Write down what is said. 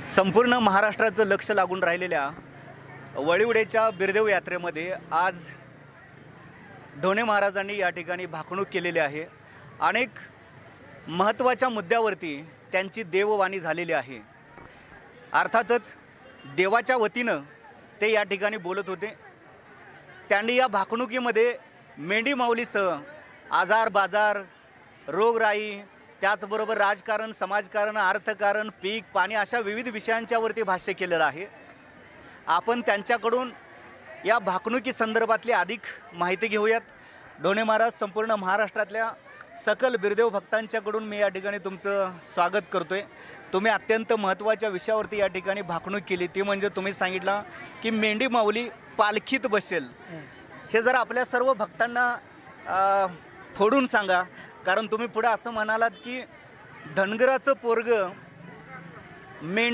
संपूर्ण महाराष्ट्राचं लक्ष लागून राहिलेल्या वळिवडेच्या बिरदेव यात्रेमध्ये आज ढोणे महाराजांनी या ठिकाणी भाकणूक केलेली आहे। अनेक महत्त्वाच्या मुद्द्यावरती त्यांची देववाणी झालेली आहे। अर्थातच देवाच्या वतीनं ते या ठिकाणी बोलत होते। त्यांनी या भाकणुकीमध्ये मेंढी माऊलीसह आजार बाजार रोगराई त्याचबरोबर राजकारण समाजकारण अर्थकारण पीक पाणी अशा विविध विषयांच्यावरती भाष्य केलेलं आहे। आपण त्यांच्याकडून या भाकणुकी संदर्भातली अधिक माहिती घेऊयात। ढोणे महाराज, संपूर्ण महाराष्ट्रातल्या सकल बिरदेव भक्तांच्याकडून मी या ठिकाणी तुमचं स्वागत करतोय। तुम्ही अत्यंत महत्त्वाच्या विषयावरती या ठिकाणी भाकणूक केली, ती म्हणजे तुम्ही सांगितलं की मेंढी माऊली पालखीत बसेल। हे जर आपल्या सर्व भक्तांना फोडून सांगा, कारण तुम्ही पुढे असं म्हणालात की धनगराचं पोरगं मेंढी